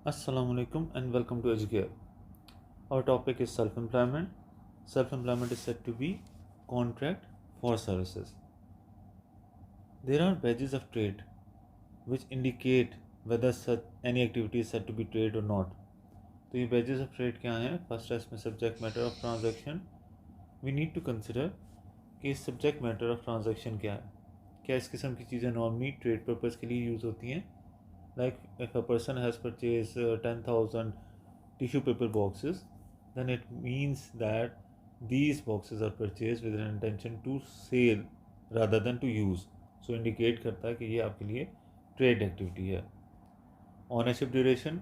Assalamu alaikum and welcome to Educare. Our topic is self-employment. Self-employment is said to be contract for services. There are badges of trade which indicate whether such any activity is said to be trade or not. तो ये badges of trade क्या हैं? First है इसमें subject matter of transaction. We need to consider कि subject matter of transaction क्या है. क्या इस किस्म की चीज़ें normally trade purpose के लिए यूज़ होती हैं? Like if a person has purchased 10,000 tissue paper boxes, then it means that these boxes are purchased with an intention to sell rather than to use. So indicate करता है कि ये आपके लिए ट्रेड एक्टिविटी है. Ownership duration,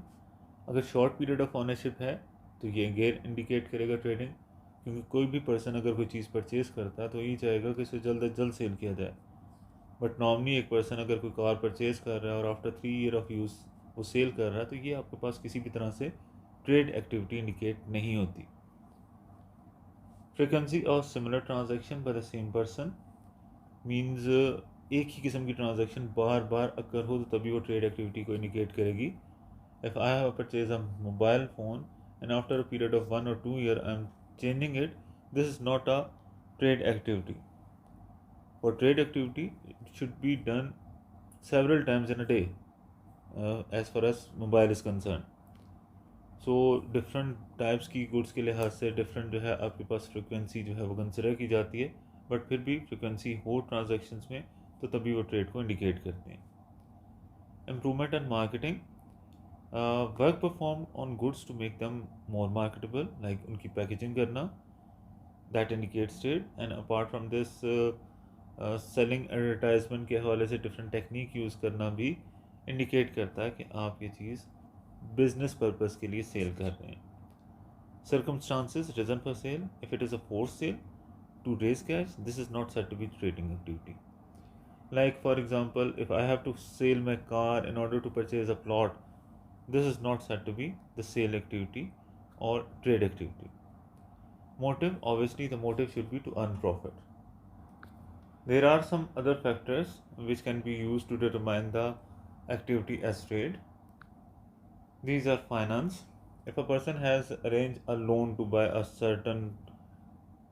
अगर short period of ownership है तो ये अगेन इंडिकेट करेगा ट्रेडिंग, क्योंकि कोई भी पर्सन अगर कोई चीज़ परचेज़ करता है तो ये चाहेगा कि इसे जल्द अज जल्द सेल किया जाए. बट नॉर्मली एक पर्सन अगर कोई कार परचेज़ कर रहा है और आफ्टर 3 ईयर ऑफ यूज़ वो सेल कर रहा है तो ये आपके पास किसी भी तरह से ट्रेड एक्टिविटी इंडिकेट नहीं होती. Frequency of similar transaction by the same person means एक ही किस्म की ट्रांजैक्शन बार बार अकर हो तो तभी वो ट्रेड एक्टिविटी को इंडिकेट करेगी. If I have purchase a mobile phone and after a period of 1 or 2 year I am changing it, this is not a trade activity. For trade activity, it should be done several times in a day, as far as mobile is concerned. So different types की goods के लिहाज से different जो है आपके पास frequency जो है वो कंसिडर की जाती है, बट फिर भी frequency हो transactions में तो तभी वो ट्रेड को इंडिकेट करते हैं. Improvement and marketing, work performed on goods to make them more marketable, like उनकी पैकेजिंग करना, that indicates trade. And apart from this, selling advertisement के हवाले से डिफरेंट टेक्निक यूज़ करना भी इंडिकेट करता है कि आप ये चीज़ बिजनेस पर्पस के लिए सेल कर रहे हैं. Circumstances reason for sale, if it is a force sale to raise cash, this is not said to be trading activity. Like for example, if I have to sell my car in order to purchase a plot, this is not said to be the sale activity और trade activity. Motive, obviously the motive should be to earn profit. There are some other factors which can be used to determine the activity as trade. These are finance. If a person has arranged a loan to buy a certain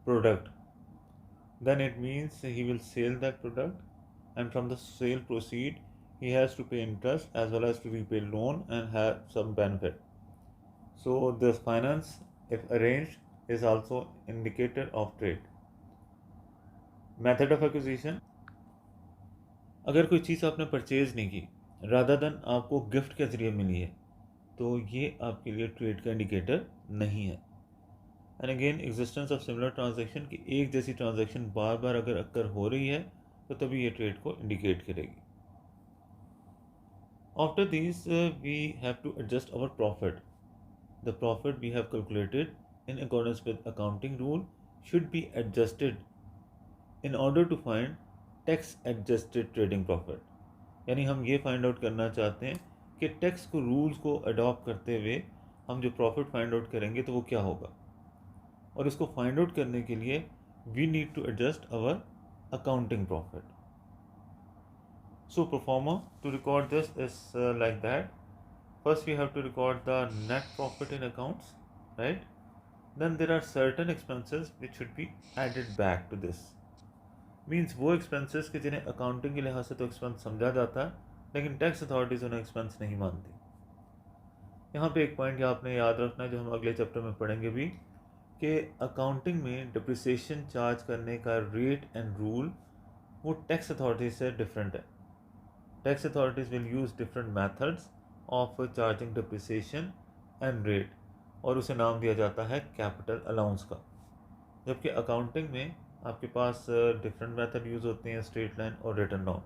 product, then it means he will sell that product, and from the sale proceed he has to pay interest as well as to repay loan and have some benefit. So this finance, if arranged, is also indicator of trade. Method of acquisition, अगर कोई चीज़ आपने purchase नहीं की rather than आपको gift के ज़रिए मिली है तो ये आपके लिए ट्रेड का इंडिकेटर नहीं है. And again existence of similar transaction की एक जैसी ट्रांजैक्शन बार बार अगर अक्कर हो रही है तो तभी ये ट्रेड को इंडिकेट करेगी. After this we have to adjust our profit. The profit we have calculated in accordance with accounting rule should be adjusted in order to find tax adjusted trading profit. यानी हम ये find out करना चाहते हैं कि tax को rules को adopt करते हुए हम जो प्रॉफिट फाइंड आउट करेंगे तो वो क्या होगा, और इसको फाइंड आउट करने के लिए we need to adjust our accounting profit. So proforma to record this is like that. First we have to record the net profit in accounts, right. Then there are certain expenses which should be added back to this. Means वो expenses के जिन्हें accounting के लिहाज से तो expense समझा जाता है लेकिन टैक्स अथॉरिटीज़ उन्हें एक्सपेंस नहीं मानती. यहाँ पे एक पॉइंट आपने याद रखना है जो हम अगले चैप्टर में पढ़ेंगे भी, कि अकाउंटिंग में डिप्रिसिएशन चार्ज करने का रेट एंड रूल वो टैक्स अथॉरिटीज़ से डिफरेंट है. Tax authorities will use different methods of charging depreciation and rate, और उसे नाम दिया जाता है कैपिटल अलाउंस का. जबकि अकाउंटिंग में आपके पास डिफरेंट मेथड यूज़ होते हैं, स्ट्रेट लाइन और written down.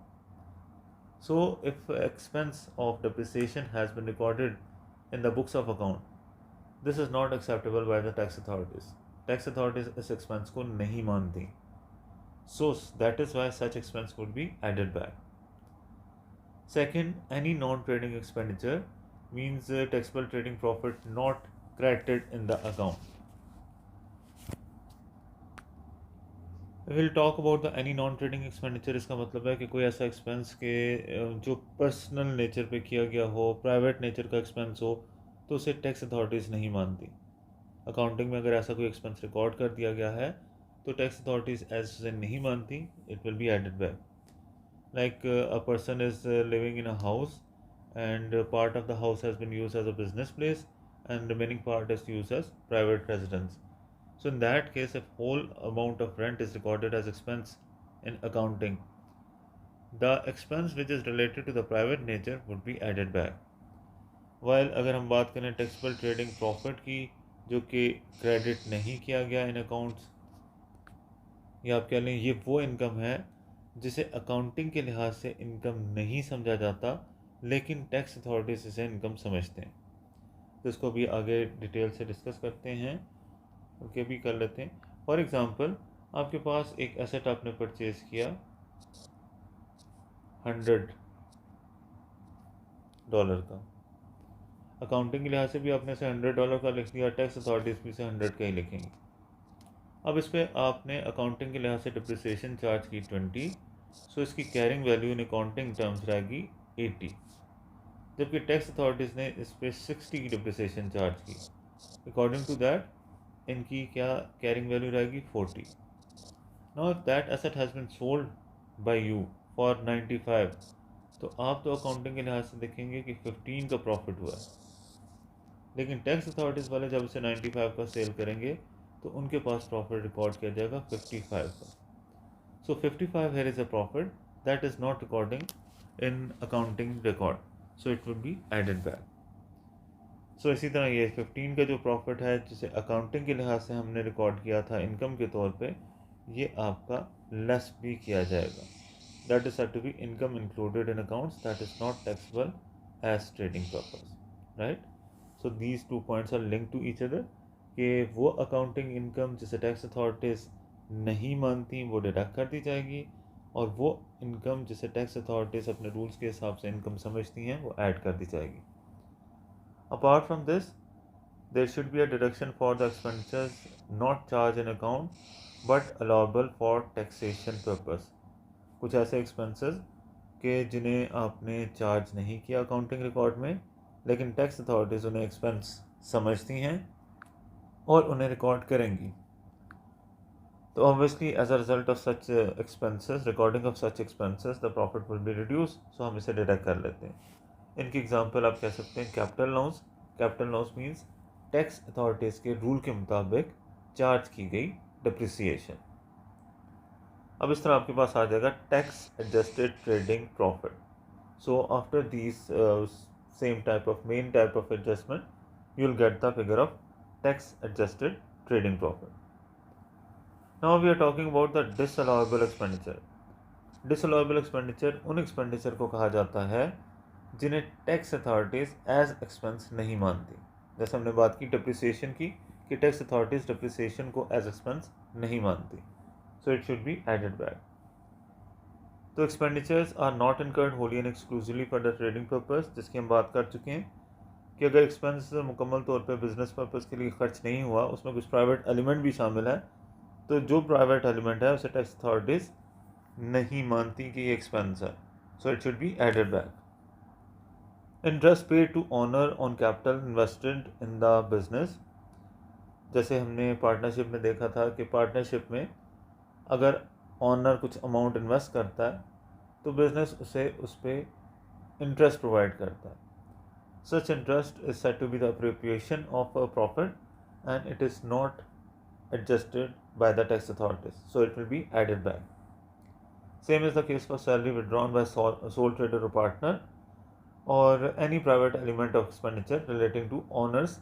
So if expense of depreciation has been recorded in the books of account, this is not acceptable by the tax authorities. Tax authorities इस expense को नहीं मानती. So that is why such expense would be added back. Second, any non trading expenditure means taxable trading profit not credited in the account. Will talk about the any non trading expenditure. इसका मतलब है कि कोई ऐसा expense के जो personal nature पे किया गया हो, प्राइवेट नेचर का एक्सपेंस हो, तो उसे टैक्स अथॉरिटीज़ नहीं मानती। अकाउंटिंग में अगर ऐसा कोई एक्सपेंस रिकॉर्ड कर दिया गया है तो टैक्स अथॉरिटीज़ ऐसे नहीं मानती, it will be added back. Like a person is living in a house and part of the house has been used as a business place and remaining part is used as private residence. So in that case, if whole amount of rent is recorded as expense in accounting, the expense which is related to the private nature would be added back. While अगर हम बात करें taxable trading profit की, जो कि credit नहीं किया गया इन अकाउंट्स, या आप कह लें ये वो इनकम है जिसे अकाउंटिंग के लिहाज से इनकम नहीं समझा जाता, लेकिन टैक्स अथॉरिटीज इसे इनकम समझते हैं। तो इसको भी आगे डिटेल से डिस्कस करते हैं, ओके भी कर लेते हैं। फॉर एग्ज़ाम्पल, आपके पास एक एसेट आपने परचेज किया $100 का, अकाउंटिंग के लिहाज से भी आपने इसे $100 का लिख दिया, टैक्स अथॉरिटीज़ भी इसे 100 का ही लिखेंगे। अब इस पर आपने अकाउंटिंग के लिहाज से डिप्रिसिएशन चार्ज की 20, सो इसकी carrying value in accounting terms रहेगी 80, जबकि टैक्स अथॉरिटीज़ ने इस पर 60 की डिप्रिसिएशन चार्ज की। अकॉर्डिंग टू दैट इनकी क्या कैरिंग वैल्यू रहेगी 40। Now that asset has been sold by you for 95, तो आप तो अकाउंटिंग के लिहाज से देखेंगे कि 15 का प्रॉफिट हुआ है, लेकिन टैक्स अथॉरिटीज़ वाले जब इसे 95 का सेल करेंगे तो उनके पास प्रॉफिट रिकॉर्ड किया जाएगा 55 का। सो 55 here is a profit that is not recording in accounting record, so it would be added back. सो इसी तरह ये 15 का जो प्रॉफिट है जिसे अकाउंटिंग के लिहाज से हमने रिकॉर्ड किया था इनकम के तौर पे, ये आपका लेस भी किया जाएगा। That is said to be income included in accounts that is not taxable as trading purpose, right. So these 2 points are link to each other, कि वो अकाउंटिंग इनकम जिसे टैक्स अथॉरिटीज़ नहीं मानती वो डिडक्ट कर दी जाएगी, और वो इनकम जिसे टैक्स अथॉरिटीज़ अपने रूल्स के हिसाब से इनकम समझती हैं वो ऐड कर दी जाएगी। Apart from this, there should be a deduction for the expenditures not charge in account but allowable for taxation purpose. कुछ ऐसे एक्सपेंसेस के जिन्हें आपने चार्ज नहीं किया अकाउंटिंग रिकॉर्ड में, लेकिन टैक्स अथॉरिटीज़ उन्हें एक्सपेंस समझती हैं और उन्हें रिकॉर्ड करेंगी। तो obviously as a result of such expenses, recording of such expenses, the profit will be reduce, so हम इसे डिडक्ट कर लेते हैं। इनकी एग्जांपल आप कह सकते हैं capital loss. Capital loss means tax authorities के रूल के मुताबिक चार्ज की गई डिप्रिसिएशन। अब इस तरह आपके पास आ जाएगा tax adjusted trading profit. So after these same type of main type of adjustment you will get the figure of tax adjusted trading profit. Now we are talking about the disallowable expenditure. Disallowable expenditure उन expenditure को कहा जाता है जिन्हें tax authorities as expense नहीं मानती। जैसे हमने बात की डिप्रिसिएशन की, कि टैक्स अथॉरिटीज़ डिप्रिसिएशन को एज एक्सपेंस नहीं मानती, so it should be added back. तो expenditures are not incurred wholly and exclusively for the trading purpose, जिसकी हम बात कर चुके हैं कि अगर एक्सपेंस मुकम्मल तौर पर बिजनेस पर्पस के लिए खर्च नहीं हुआ, उसमें कुछ प्राइवेट एलिमेंट भी शामिल है, तो जो प्राइवेट एलिमेंट है उसे टैक्स अथॉरिटीज़ नहीं मानती कि ये एक्सपेंस है, so it should be added back. Interest paid to owner on capital invested in the business. जैसे हमने पार्टनरशिप में देखा था कि पार्टनरशिप में अगर ओनर कुछ अमाउंट इन्वेस्ट करता है तो बिजनेस उसे उस पर इंटरेस्ट प्रोवाइड करता है। Such interest is said to be the appropriation of a profit and it is not adjusted by the tax authorities, so it will be added back. Same is the case for salary withdrawn by sole trader or partner or any private element of expenditure relating to owners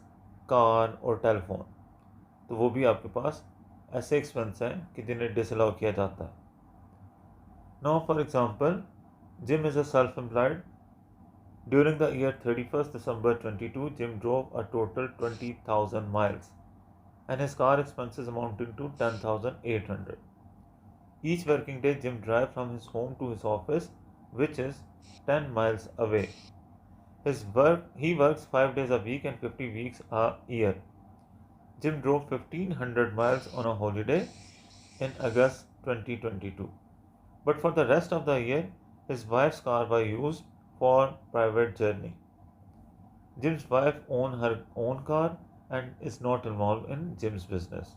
car और telephone, तो वो भी आपके पास ऐसे expense हैं कि जिन्हें disallow किया जाता है। Now for example, Jim is a self-employed. During the year 31st December 22, Jim drove a total 20,000 miles and his car expenses amounting to 10,800. Each working day, Jim drives from his home to his office, which is 10 miles away. He works 5 days a week and 50 weeks a year. Jim drove 1,500 miles on a holiday in August 2022. But for the rest of the year, his wife's car was used for private journey. Jim's wife owns her own car and is not involved in Jim's business.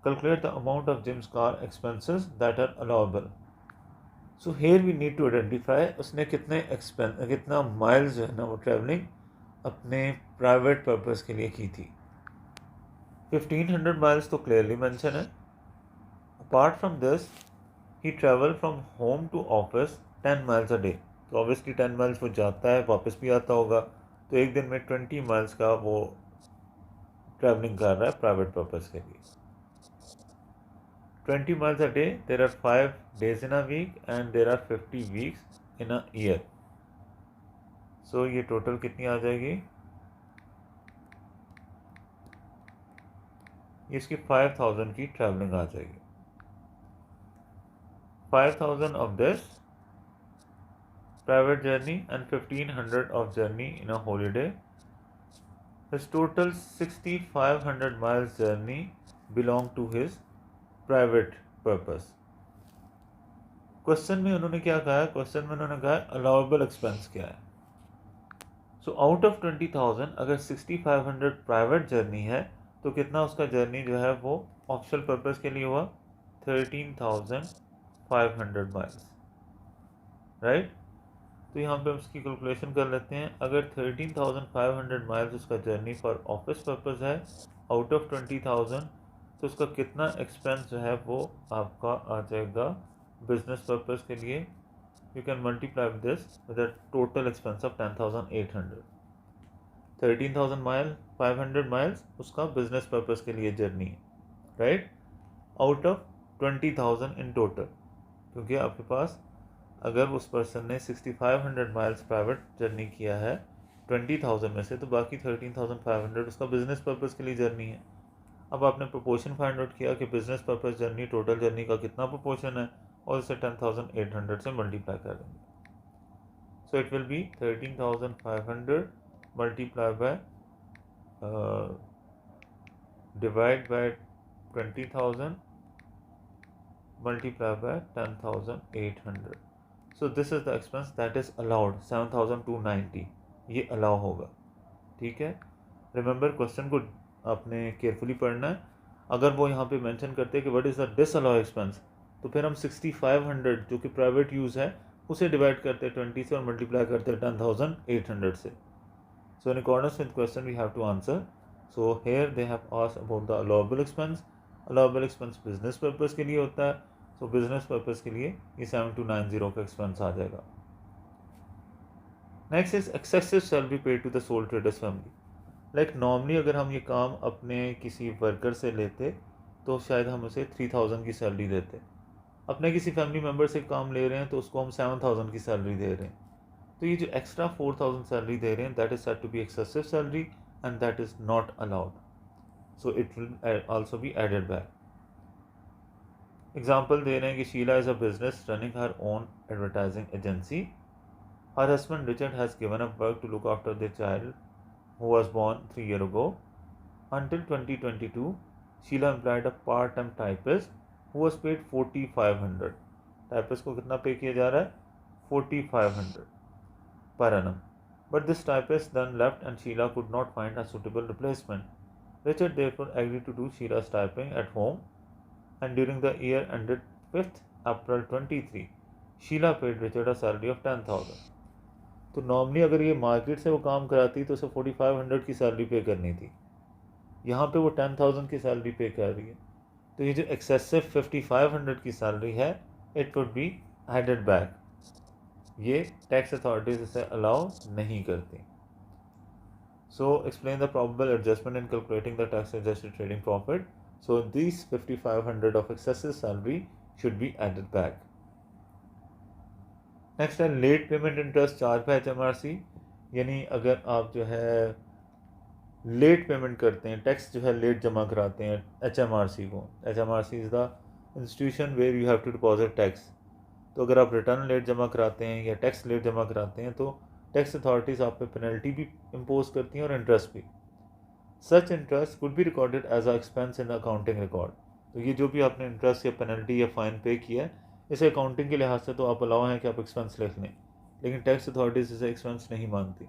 Calculate the amount of Jim's car expenses that are allowable. So here we need to identify उसने कितना miles जो है ना वो travelling अपने private purpose के लिए की थी. 1500 miles तो क्लियरली मेंशन है. Apart from this he travel from home to office 10 miles a day. तो ऑब्वियसली 10 miles वो जाता है वापस भी आता होगा, तो एक दिन में 20 miles का वो ट्रैवलिंग कर रहा है प्राइवेट पर्पस के लिए. 20 miles a day, there are 5 days in a week and there are 50 weeks in a year. So ये टोटल कितनी आ जाएगी? इसकी 5000 की ट्रैवलिंग आ जाएगी. 5000 of this private journey and 1500 of journey in a holiday. His total 6500 miles journey belong to his private purpose. Question में उन्होंने क्या कहा? क्वेश्चन में उन्होंने कहा अलाउएबल एक्सपेंस क्या है. सो आउट ऑफ 20,000 अगर 6500 प्राइवेट जर्नी है तो कितना उसका जर्नी जो है वो ऑफिशियल पर्पस के लिए हुआ? 13,500 माइल्स, राइट. तो यहाँ पे हम इसकी कैलकुलेशन कर लेते हैं. अगर 13,500 माइल्स उसका जर्नी फॉर ऑफिस पर्पस है आउट ऑफ 20,000, तो उसका कितना एक्सपेंस जो है वो आपका आ जाएगा बिजनेस पर्पस के लिए. You can multiply this with the total expense of 10,800. 13,500 miles उसका बिजनेस पर्पस के लिए जर्नी है, right, out of 20,000 in total. क्योंकि आपके पास अगर उस पर्सन ने 6500 माइल्स प्राइवेट जर्नी किया है 20,000 में से, तो बाकी 13,500 उसका बिजनेस पर्पस के लिए जर्नी है. अब आपने प्रोपोर्शन फाइंड आउट किया कि business purpose journey total journey का कितना प्रोपोर्शन है, और इसे 10,800 से मल्टीप्लाई कर देंगे. सो it will B 13,500 multiply by divide by 20,000 multiply by 10,800. So this is the expense that is allowed, 7,290. ये अलाउ होगा, ठीक है. रिमेंबर क्वेश्चन को आपने केयरफुली पढ़ना है. अगर वो यहाँ पे मेंशन करते हैं कि what is the disallow expense, तो फिर हम 6500 जो कि प्राइवेट यूज़ है उसे डिवाइड करते हैं 20 से और मल्टीप्लाई करते हैं 10,800 से. So in accordance with question we have to answer. So here they have asked about the allowable expense. Allowable expense business purpose के लिए होता है, तो बिजनेस पर्पस के लिए ये 7290 का एक्सपेंस आ जाएगा. Next is excessive salary paid to the sole traders family. Like normally अगर हम ये काम अपने किसी वर्कर से लेते तो शायद हम उसे 3,000 की सैलरी देते. अपने किसी फैमिली मेम्बर से काम ले रहे हैं तो उसको हम 7,000 की सैलरी दे रहे हैं. तो ये जो एक्स्ट्रा 4,000 सैलरी दे रहे हैं that is said to be excessive salary and that is not allowed. So it will also be added back. Example दे रहे हैं कि Sheila is a business running her own advertising agency. Her husband Richard has given up work to look after their child who was born 3 years ago. Until 2022, Sheila employed a part time typist who was paid 4,500. Typist को कितना पे किया जा रहा है? 4,500 per annum. But this typist then left and Sheila could not find a suitable replacement. Richard therefore agreed to do Sheila's typing at home, and during the year ended 5th April 23, Sheila paid Richard a salary of 10,000. तो normally अगर ये market से वो काम कराती तो उसे 4,500 की सैलरी पे करनी थी. यहाँ पे वो 10,000 की सैलरी पे कर रही है. तो ये जो एक्सेसिव 5,500 की सैलरी है it would be added back. ये टैक्स अथॉरिटीज इसे अलाउ नहीं करती. So explain the probable adjustment in calculating the tax adjusted trading profit. So these 5,500 of excessive salary should be added back. Next है late payment interest charge by HMRC. यानी अगर आप जो है late payment करते हैं, टैक्स जो है लेट जमा कराते हैं HMRC को. HMRC is the institution where you have to deposit tax. तो अगर आप रिटर्न लेट जमा कराते हैं या टैक्स लेट जमा कराते हैं तो टैक्स अथॉरिटीज़ आप पे पेनल्टी भी इम्पोज करती हैं और इंटरेस्ट भी. Such interest could be recorded as a expense in accounting record. तो ये जो भी आपने इंटरेस्ट या पेनल्टी या फाइन पे किया है इसे अकाउंटिंग के लिहाज से तो आप अलाउ हैं कि आप एक्सपेंस लिख लें, लेकिन टैक्स अथॉरिटीज़ इसे एक्सपेंस नहीं मानती.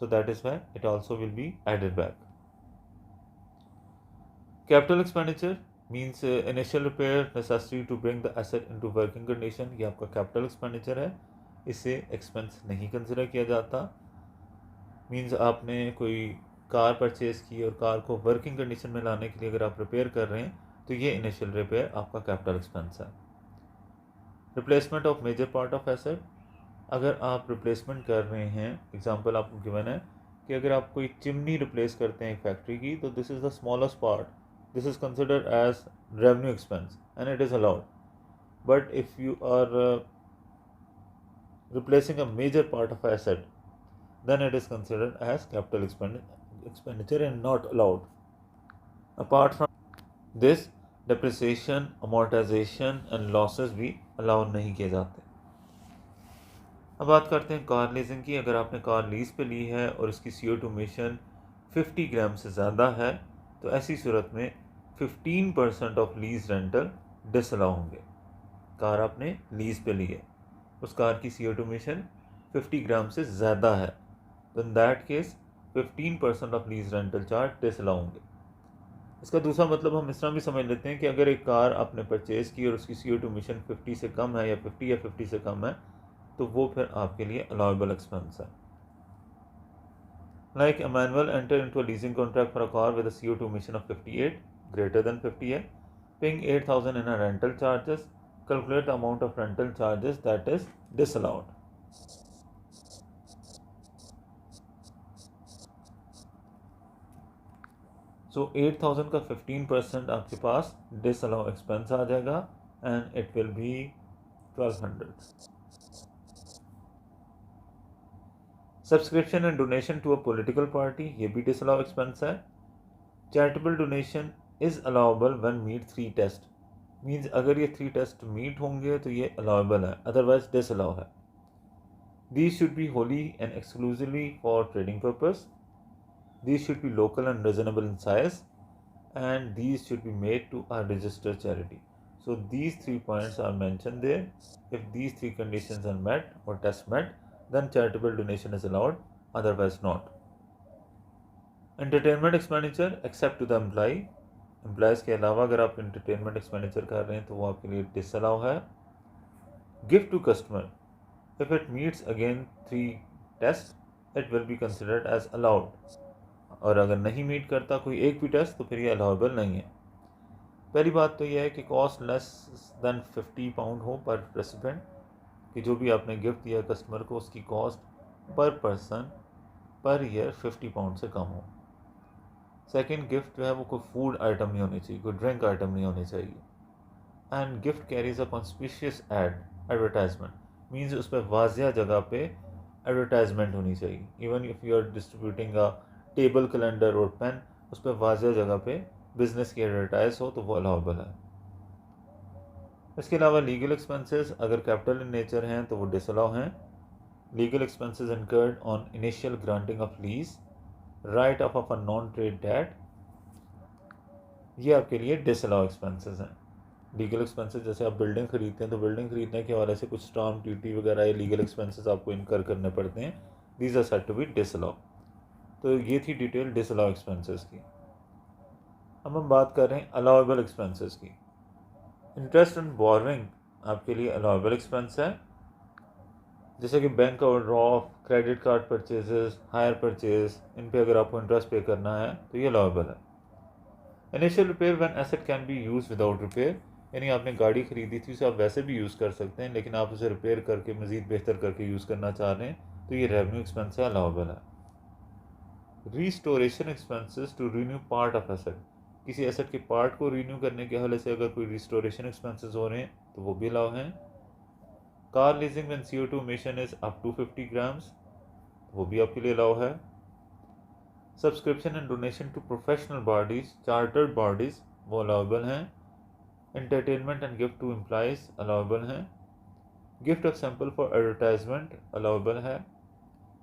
so that is why it also will be added back. Capital expenditure means initial repair necessary to bring the asset into working condition. ये आपका capital expenditure है, इसे expense नहीं consider किया जाता. मीन्स आपने कोई कार परचेज़ की और कार को वर्किंग कंडीशन में लाने के लिए अगर आप रिपेयर कर रहे हैं तो ये इनिशियल रिपेयर आपका कैपिटल एक्सपेंस है. Replacement of major part of asset, अगर आप रिप्लेसमेंट कर रहे हैं, एग्जांपल आपको गिवन है कि अगर आप कोई चिमनी रिप्लेस करते हैं एक फैक्ट्री की, तो this is the smallest part, this is considered as revenue expense and it is allowed. But if you are replacing a major part of asset, then it is considered as capital expenditure and not allowed. Apart from this, depreciation, amortization and losses भी allow नहीं किए जाते. अब बात करते हैं car leasing की. अगर आपने कार लीज पे ली है और उसकी CO2 emission 50 ग्राम से ज़्यादा है, तो ऐसी सूरत में 15% ऑफ लीज रेंटल डिसअलाउ होंगे. कार आपने लीज पे ली है, उस कार की CO2 emission 50 ग्राम से ज़्यादा है, तो in that case 15% of lease rental charge disallow होंगे. इसका दूसरा मतलब हम इस तरह भी समझ लेते हैं कि अगर एक कार आपने परचेज़ की और उसकी CO2 emission 50 से कम है या 50 से कम है, तो वो फिर आपके लिए अलाउेबल एक्सपेंस है. Like Emmanuel enter into a leasing contract for a car with a CO2 emission of 58 greater than 58, paying 8,000 in a rental charges. Calculate the amount of rental charges that is disallowed. So 8,000 का 15% आपके पास disallow expense आ जाएगा and it will be 1,200. Subscription and donation to a political party, ये भी disallow expense है. Charitable donation is allowable when meet 3 test, means अगर ये 3 टेस्ट मीट होंगे तो ये अलाउेबल है, अदरवाइज डिसअलाउ है. These should be Holi and exclusively for trading purpose. These should be local and reasonable in size, and these should be made to a registered charity. So these 3 points are mentioned there. If these 3 conditions are met or tests met, then charitable donation is allowed, otherwise not. Entertainment expenditure except to the employee. Employees के अलावा अगर आप entertainment expenditure कर रहे हैं तो वो आपके लिए disallow है. Gift to customer, if it meets again 3 tests, it will be considered as allowed. और अगर नहीं मीट करता कोई एक भी टेस्ट तो फिर ये अलाउेबल नहीं है. पहली बात तो यह है कि कॉस्ट लेस दैन 50 पाउंड हो पर रेसिपेंट, कि जो भी आपने गिफ्ट दिया कस्टमर को उसकी cost per person per year 50 pound से कम हो. सेकंड, गिफ्ट जो है वो कोई फूड आइटम नहीं होनी चाहिए, कोई ड्रिंक आइटम नहीं होनी चाहिए. And gift carries a conspicuous advertisement, means उस पर वाजिया जगह पे एडवर्टाइजमेंट होनी चाहिए. Even if you are distributing a table calendar और पेन, उस पर वाजिया जगह पे बिजनेस की एडवर्टाइज हो तो वो अलाउेबल है. इसके अलावा लीगल एक्सपेंसेस अगर कैपिटल इन नेचर हैं तो वो डिसअलाउ हैं. Legal expenses incurred on initial granting of lease, write off a non trade debt, ये आपके लिए डिसअलाउ एक्सपेंसेस हैं. लीगल एक्सपेंसेस जैसे आप बिल्डिंग खरीदते हैं तो बिल्डिंग खरीदने के हवाले से कुछ स्टाम्प ड्यूटी वगैरह या लीगल एक्सपेंसेस आपको इनकर करने पड़ते हैं. These are said to be disallow. तो ये थी डिटेल डिसअलाउ एक्सपेंसेस की. अब हम बात कर रहे हैं अलाउेबल एक्सपेंसेस की. इंटरेस्ट एंड बोरिंग आपके लिए अलाउेबल एक्सपेंस है, जैसे कि bank overdraft, credit card purchases, hire purchase, इन पे अगर आपको इंटरेस्ट पे करना है तो ये अलाउेबल है. Initial repair when asset can be use without repair, यानी आपने गाड़ी खरीदी थी उसे आप वैसे भी यूज़ कर सकते हैं, लेकिन आप उसे रिपेयर करके मज़ीद बेहतर करके यूज़ करना चाह रहे हैं तो ये रेवेन्यू एक्सपेंस है, अलाउेबल है. Restoration expenses to renew part of asset, किसी एसेट के पार्ट को रीन्यू करने के हवाले से अगर कोई रिस्टोरेशन एक्सपेंसेस हो रहे हैं तो वो भी अलाउ हैं. Car leasing when CO2 emission is up to 50 grams, वो भी आपके लिए अलाउ है. Subscription and donation to professional bodies, chartered bodies, वो अलाउेबल हैं. Entertainment and gift to employees allowable हैं. Gift of sample for advertisement allowable है.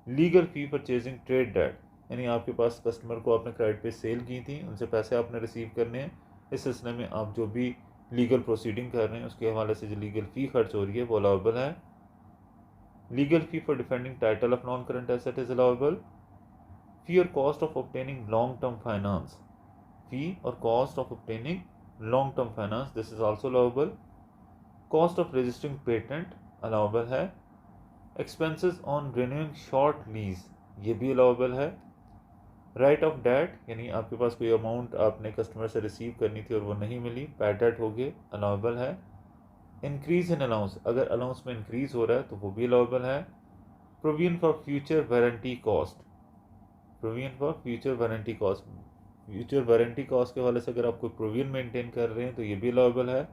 Legal fee purchasing trade debt, यानी आपके पास कस्टमर को आपने क्रेडिट पे सेल की थी, उनसे पैसे आपने रिसीव करने हैं, इस सिलसिले में आप जो भी लीगल प्रोसीडिंग कर रहे हैं उसके हवाले से जो लीगल फ़ी खर्च हो रही है वो अलाउेबल है. Legal fee for defending title of non current asset is allowable. Fee और cost of obtaining long term finance, fee और cost of obtaining long term finance, this is also allowable. Cost of registering patent allowable है। Expenses on renewing short lease, ये भी allowable है। Right off date, यानी आपके पास कोई amount आपने customer से रिसीव करनी थी और वो नहीं मिली, बैड डेट हो गए, अलाउबल है। इंक्रीज इन अलाउंस, अगर अलाउंस में इंक्रीज हो रहा है तो वो भी अलाउबल है। Provision for future warranty cost, provision for future warranty cost, future warranty cost के हवाले से अगर आप कोई प्रोविजन मेंटेन कर रहे हैं तो ये भी अलाउबल है।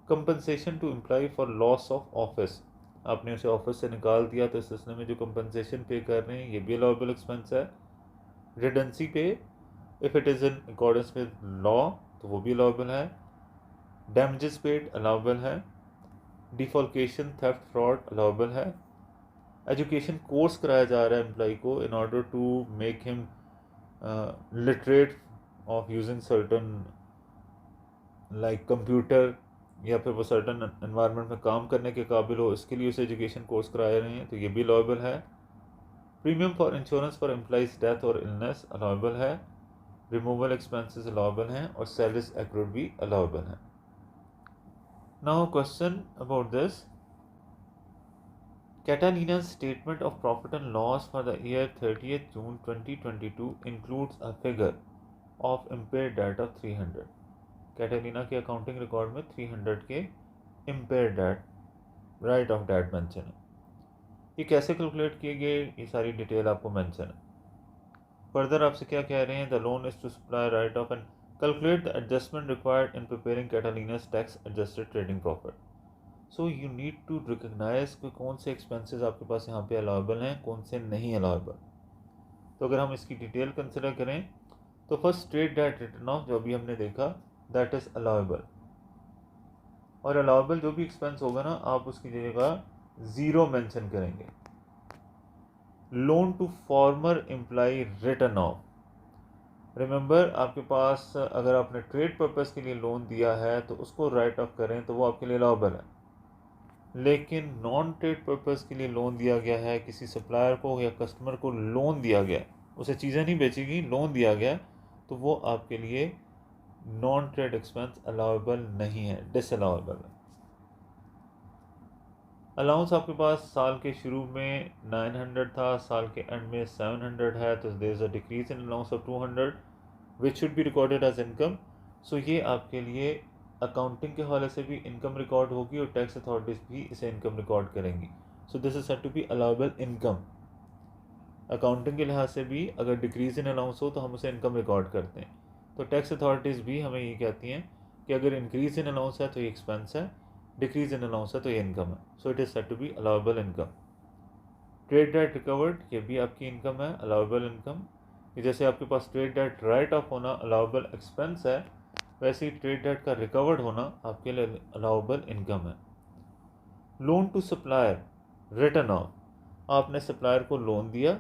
Compensation to employ for loss of office, आपने उसे ऑफिस से निकाल दिया तो इस सिलसिले में जो कंपनसेशन पे कर रहे हैं ये भी अलाउबल एक्सपेंस है। Redundancy pay if it is in accordance with law तो वो भी अलाउबल है। डैमेजेस पेड अलाउबल है। डिफॉल्केशन थेफ्ट फ्रॉड अलाउबल है। एजुकेशन कोर्स कराया जा रहा है एम्प्लॉय को in order to make him literate of using certain like computer, या फिर वो सर्टन एनवायरनमेंट में काम करने के काबिल हो, इसके लिए उसे एजुकेशन कोर्स कराए रहे हैं तो ये भी अलाउबल है। Premium for insurance for employees death और इलनेस अलाउबल है। रिमूवल एक्सपेंसेस अलाउबल हैं और सैलरीज एक्रूड भी अलाउबल हैं। Now question about this, Catalina's statement of profit and loss for the year 30th June 2022 includes a figure of impaired debt of 300. Catalina के accounting record में 300 के impaired debt, write off debt mention है। ये कैसे calculate किए गए, ये सारी डिटेल आपको मेंशन है। फर्दर आपसे क्या कह रहे हैं, the loan is to supply write off and calculate the adjustment required in preparing Catalina's tax adjusted trading profit. So you need to recognise कि कौन से एक्सपेंसेस आपके पास यहाँ पे अलाउबल हैं, कौन से नहीं अलाउबल। तो अगर हम इसकी डिटेल कंसिडर करें तो first trade debt written off, जो भी हमने देखा, दैट इज़ अलाउबल। और अलाउबल जो भी एक्सपेंस होगा ना, आप उसकी जगह ज़ीरो मेंशन करेंगे। Loan to former employ written off, remember आपके पास अगर आपने ट्रेड पर्पस के लिए लोन दिया है तो उसको राइट ऑफ करें तो वो आपके लिए अलाउबल है। लेकिन नॉन ट्रेड पर्पस के लिए लोन दिया गया है, किसी सप्लायर को या कस्टमर को लोन दिया गया, उसे चीज़ें नहीं बेचेगी, लोन दिया गया, तो वो आपके लिए नॉन ट्रेड एक्सपेंस अलाउबल नहीं है, डिसअलाउबल है। अलाउंस आपके पास साल के शुरू में 900 था, साल के एंड में 700 है, तो there is a decrease in allowance of 200 which should be recorded as income. So ये आपके लिए अकाउंटिंग के हवाले से भी इनकम रिकॉर्ड होगी और टैक्स अथॉरिटीज़ भी इसे इनकम रिकॉर्ड करेंगी। So this is said to be allowable income. Accounting के लिहाज से भी अगर डिक्रीज इन अलाउंस हो तो हम उसे इनकम रिकॉर्ड करते हैं। तो टैक्स अथॉरिटीज़ भी हमें ये कहती हैं कि अगर इंक्रीज इन अलाउंस है तो ये एक्सपेंस है, डिक्रीज इन अलाउंस है तो ये इनकम है। So it is said to be allowable income. Trade debt recovered, ये भी आपकी इनकम है, अलाउबल इनकम। जैसे आपके पास ट्रेड डेट राइट ऑफ होना अलाउबल एक्सपेंस है, वैसे ही ट्रेड डेट का रिकवर्ड होना आपके लिए अलाउबल इनकम है। Loan to supplier written off, आपने सप्लायर को लोन दिया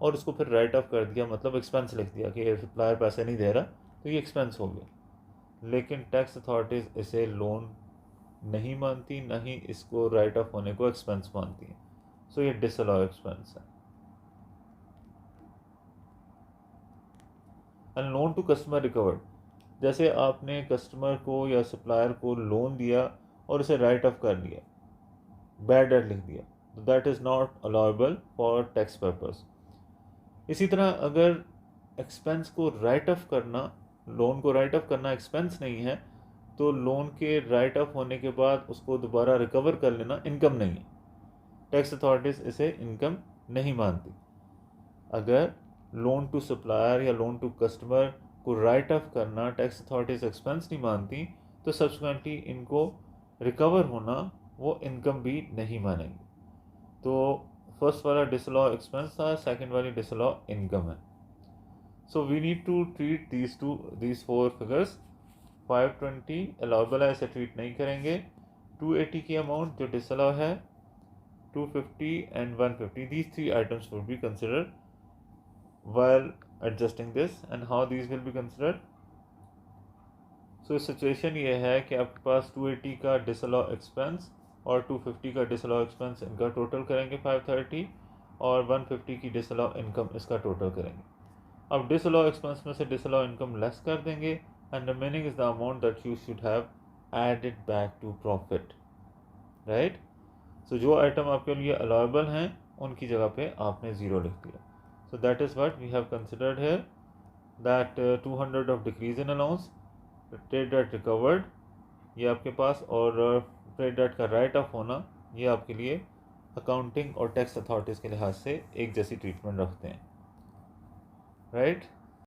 और उसको फिर राइट ऑफ कर दिया, मतलब एक्सपेंस लिख दिया कि ये सप्लायर पैसे नहीं दे रहा, तो ये एक्सपेंस हो गया। लेकिन टैक्स अथॉरिटीज़ इसे लोन नहीं मानती, ना ही इसको राइट ऑफ होने को एक्सपेंस मानती है। सो ये डिसअलाउ एक्सपेंस है। And loan to customer recovered, जैसे आपने कस्टमर को या सप्लायर को लोन दिया और उसे राइट ऑफ कर लिया, बैड डेट लिख दिया, तो that is not allowable for tax purpose. इसी तरह अगर एक्सपेंस को राइट ऑफ करना, लोन को राइट ऑफ करना एक्सपेंस नहीं है, तो लोन के राइट ऑफ होने के बाद उसको दोबारा रिकवर कर लेना इनकम नहीं है। टैक्स अथॉरिटीज़ इसे इनकम नहीं मानती। अगर लोन टू सप्लायर या लोन टू कस्टमर को राइट ऑफ करना टैक्स अथॉरिटीज़ एक्सपेंस नहीं मानती, तो सब्सिक्वेंटली इनको रिकवर होना वो इनकम भी नहीं मानेंगे। तो फर्स्ट वाला डिसअलाउ एक्सपेंस था, सेकंड वाली डिसअलाउ इनकम है। So we need to treat these four figures. 520 allowable है, इसे ट्रीट नहीं करेंगे। 280 की अमाउंट जो डिसअलाउ है, 250 and 150, these three items will be considered while adjusting this, and how these will be considered. So situation ये है कि आपके पास 280 का डिसअलाउ एक्सपेंस और 250 का डिसअलाउ एक्सपेंस, इनका टोटल करेंगे 530, और 150 की डिसअलाउ इनकम इसका टोटल करेंगे। अब डिसअलाउ एक्सपेंस में से डिसअलाउ इनकम लेस कर देंगे and remaining is the amount that you should have added back to profit, right. So जो आइटम आपके लिए अलाउएबल हैं उनकी जगह पे आपने ज़ीरो लिख दिया। So that is what we have considered here, that 200 of decrease in allowance, trade debt recovered ये आपके पास, और ट्रेड डेट का राइट ऑफ होना ये आपके लिए अकाउंटिंग और टैक्स अथॉरिटीज़ के लिहाज से एक जैसी ट्रीटमेंट रखते हैं, राइट।